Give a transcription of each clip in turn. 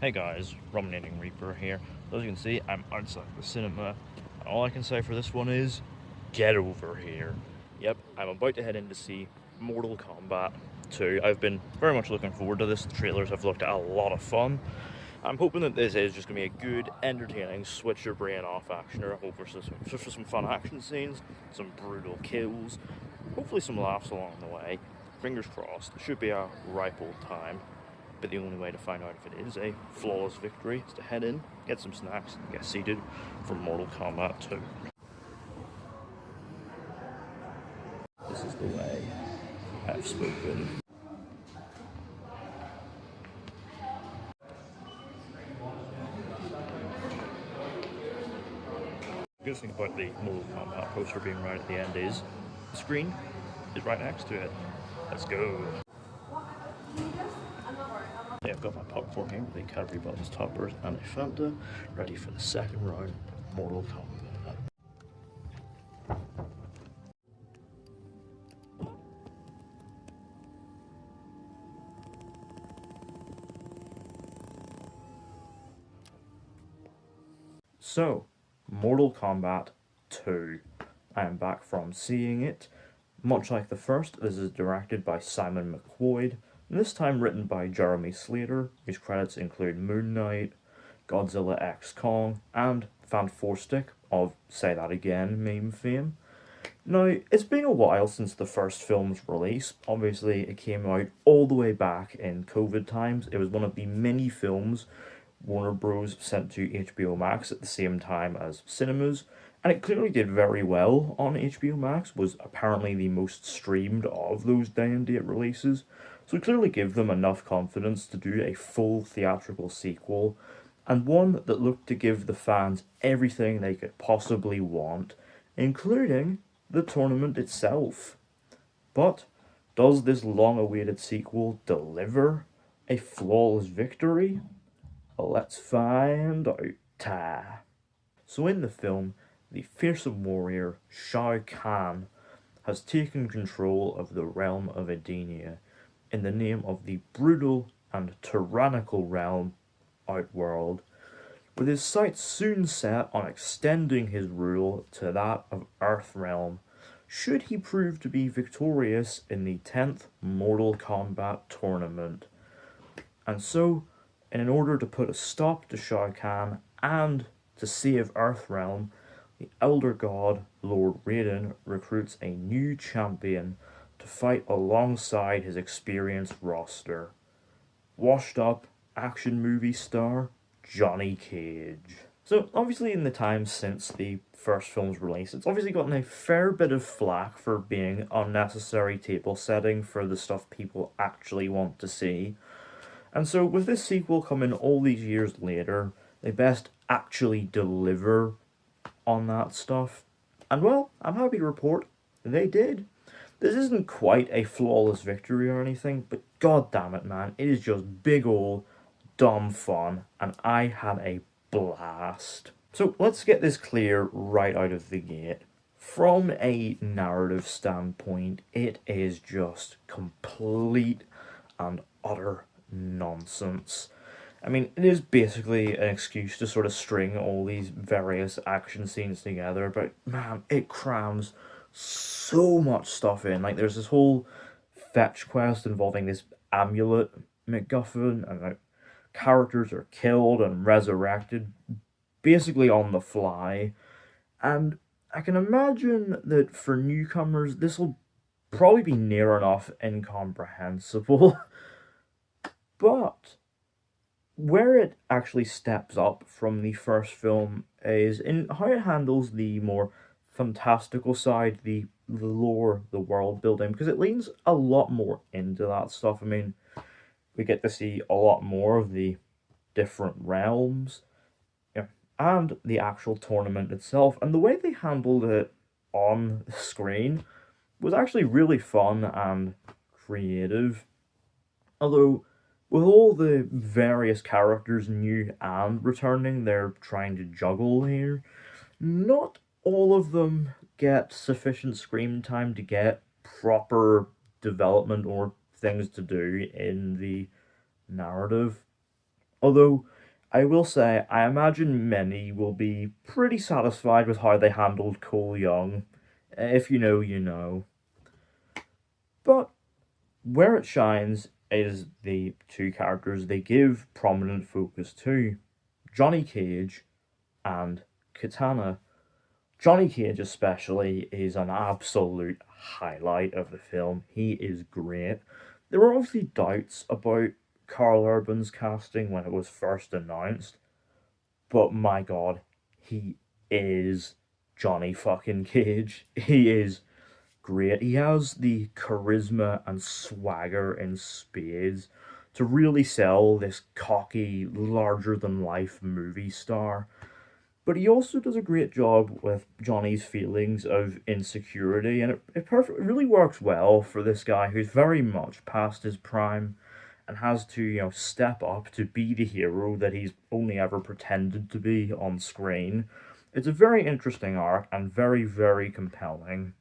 Hey guys, Ruminating Reaper here. As you can see, I'm outside the cinema, and all I can say for this one is, get over here. Yep, I'm about to head in to see Mortal Kombat 2. I've been very much looking forward to this. The trailers have looked a lot of fun. I'm hoping that this is just going to be a good, entertaining, switch your brain off actioner. I hope for some fun action scenes, some brutal kills, hopefully some laughs along the way. Fingers crossed, it should be a ripe old time. But the only way to find out if it is a flawless victory is to head in, get some snacks, and get seated for Mortal Kombat 2. This is the way I've spoken. The good thing about the Mortal Kombat poster being right at the end is the screen is right next to it. Let's go. Yeah, I've got my popcorn here, the Cadbury Buttons toppers and a Fanta, ready for the second round of Mortal Kombat. So, Mortal Kombat 2. I am back from seeing it. Much like the first, this is directed by Simon McQuoid, and this time written by Jeremy Slater, whose credits include Moon Knight, Godzilla x Kong, and Fantastic of Say That Again meme fame. Now, it's been a while since the first film's release. Obviously, it came out all the way back in COVID times. It was one of the many films Warner Bros. Sent to HBO Max at the same time as cinemas, and it clearly did very well on HBO Max, was apparently the most streamed of those day-and-date releases, so it clearly gave them enough confidence to do a full theatrical sequel, and one that looked to give the fans everything they could possibly want, including the tournament itself. But does this long-awaited sequel deliver a flawless victory? Well, let's find out. So in the film, the fearsome warrior Shao Kahn has taken control of the realm of Edenia in the name of the brutal and tyrannical realm Outworld, with his sights soon set on extending his rule to that of Earthrealm, should he prove to be victorious in the 10th Mortal Kombat tournament. And so, in order to put a stop to Shao Kahn and to save Earthrealm, the Elder God, Lord Raiden, recruits a new champion to fight alongside his experienced roster. Washed up action movie star Johnny Cage. So obviously in the time since the first film's release, it's obviously gotten a fair bit of flack for being unnecessary table setting for the stuff people actually want to see. And so with this sequel coming all these years later, they best actually deliver on that stuff. And well, I'm happy to report they did. This isn't quite a flawless victory or anything, but god damn it, man, it is just big ol' dumb fun, and I had a blast. So let's get this clear right out of the gate. From a narrative standpoint, it is just complete and utter nonsense. I mean, it is basically an excuse to sort of string all these various action scenes together, but man, it crams so much stuff in. Like, there's this whole fetch quest involving this amulet MacGuffin, and like, characters are killed and resurrected basically on the fly. And I can imagine that for newcomers, this will probably be near enough incomprehensible. But where it actually steps up from the first film is in how it handles the more fantastical side, the lore, the world building, because it leans a lot more into that stuff. I mean, we get to see a lot more of the different realms, yeah, and the actual tournament itself, and the way they handled it on the screen was actually really fun and creative. Although, with all the various characters new and returning they're trying to juggle here, not all of them get sufficient screen time to get proper development or things to do in the narrative. Although, I will say, I imagine many will be pretty satisfied with how they handled Cole Young. If you know, you know. But where it shines is the two characters they give prominent focus to, Johnny Cage and Katana. Johnny Cage, especially, is an absolute highlight of the film. He is great. There were obviously doubts about Carl Urban's casting when it was first announced, but my god, he is Johnny fucking Cage. He is great. He has the charisma and swagger in spades to really sell this cocky, larger than life movie star. But he also does a great job with Johnny's feelings of insecurity, and it really works well for this guy who's very much past his prime and has to, step up to be the hero that he's only ever pretended to be on screen. It's a very interesting arc and very, very compelling.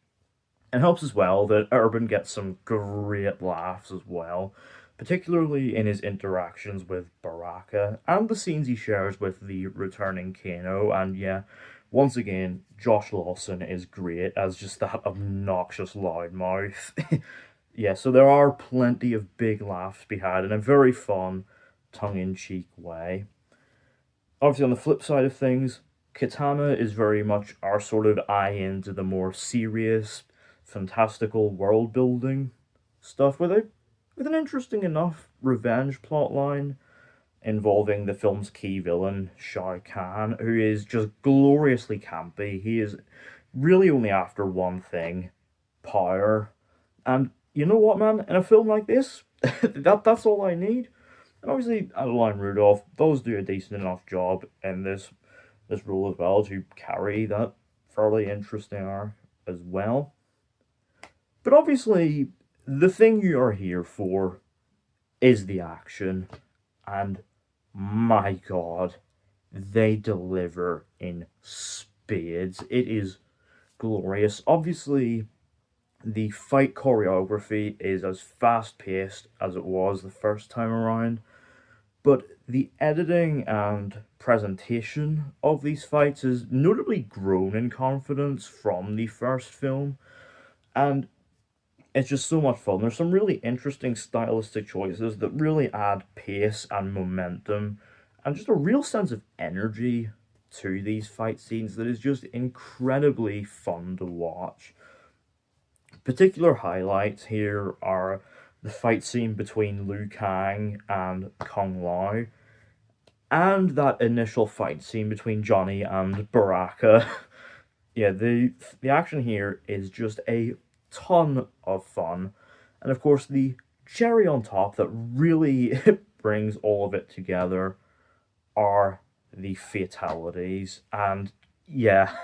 It helps as well that Urban gets some great laughs as well, particularly in his interactions with Baraka and the scenes he shares with the returning Kano. And yeah, once again, Josh Lawson is great as just that obnoxious loudmouth. Yeah, so there are plenty of big laughs to be had in a very fun, tongue-in-cheek way. Obviously, on the flip side of things, Katana is very much our sort of eye into the more serious, fantastical world building stuff with an interesting enough revenge plotline involving the film's key villain, Shao Kahn, who is just gloriously campy. He is really only after one thing, power. And you know what, man? In a film like this, that's all I need. And obviously, Adeline Rudolph does do a decent enough job in this role as well to carry that fairly interesting arc as well. But obviously, the thing you are here for is the action, and my god, they deliver in spades. It is glorious. Obviously, the fight choreography is as fast paced as it was the first time around, but the editing and presentation of these fights has notably grown in confidence from the first film, and it's just so much fun. There's some really interesting stylistic choices that really add pace and momentum and just a real sense of energy to these fight scenes that is just incredibly fun to watch. Particular highlights here are the fight scene between Liu Kang and Kung Lao, and that initial fight scene between Johnny and Baraka. Yeah, the action here is just a ton of fun. And of course, the cherry on top that really brings all of it together are the fatalities. And yeah,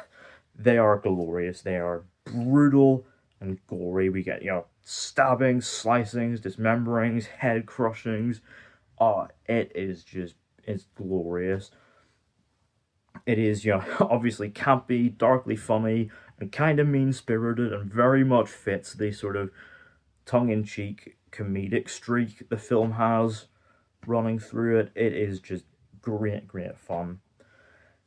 they are glorious. They are brutal and gory. We get, stabbings, slicings, dismemberings, head crushings. Oh, it's glorious. It is, obviously campy, darkly funny, and kind of mean-spirited, and very much fits the sort of tongue-in-cheek comedic streak the film has running through it. It is just great, great fun.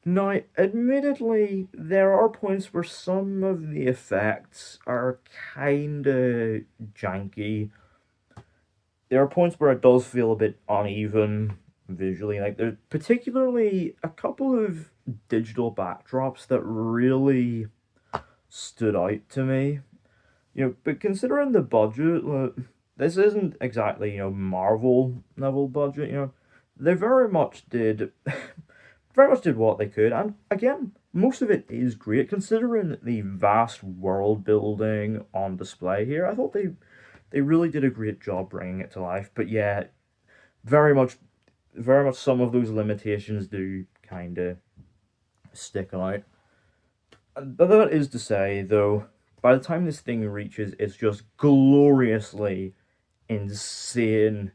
Now, admittedly, there are points where some of the effects are kind of janky. There are points where it does feel a bit uneven visually. Like, there's particularly a couple of digital backdrops that really stood out to me. But considering the budget, this isn't exactly, Marvel level budget, they very much did what they could, and again, most of it is great considering the vast world building on display here. I thought they really did a great job bringing it to life, but yeah, very much some of those limitations do kind of stick out. But that is to say, though, by the time this thing reaches its just gloriously insane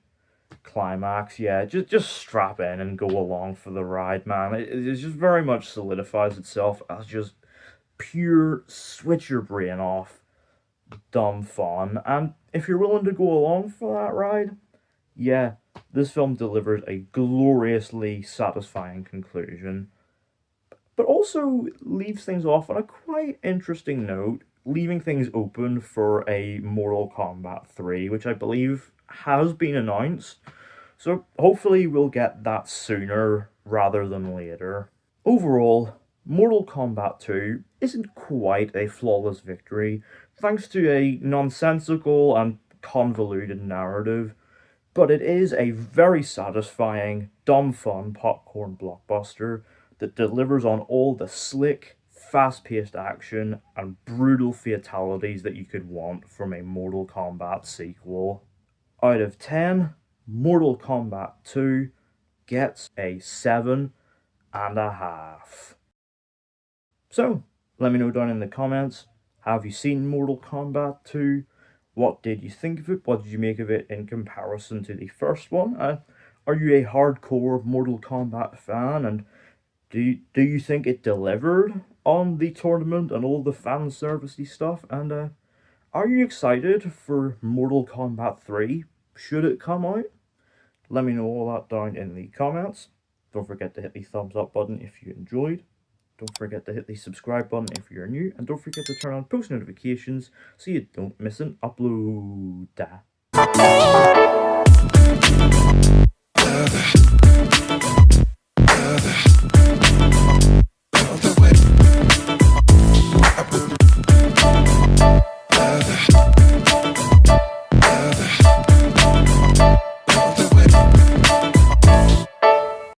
climax, yeah, just strap in and go along for the ride, man. It just very much solidifies itself as just pure switch your brain off dumb fun, and if you're willing to go along for that ride, yeah, this film delivers a gloriously satisfying conclusion, but also leaves things off on a quite interesting note, leaving things open for a Mortal Kombat 3, which I believe has been announced. So hopefully we'll get that sooner rather than later. Overall, Mortal Kombat 2 isn't quite a flawless victory, thanks to a nonsensical and convoluted narrative, but it is a very satisfying, dumb fun popcorn blockbuster that delivers on all the slick, fast-paced action and brutal fatalities that you could want from a Mortal Kombat sequel. Out of 10, Mortal Kombat 2 gets a 7.5. So, let me know down in the comments, have you seen Mortal Kombat 2? What did you think of it? What did you make of it in comparison to the first one? Are you a hardcore Mortal Kombat fan? And do you think it delivered on the tournament and all the fan servicey stuff? And are you excited for Mortal Kombat 3? Should it come out? Let me know all that down in the comments. Don't forget to hit the thumbs up button if you enjoyed. Don't forget to hit the subscribe button if you're new. And don't forget to turn on post notifications so you don't miss an upload.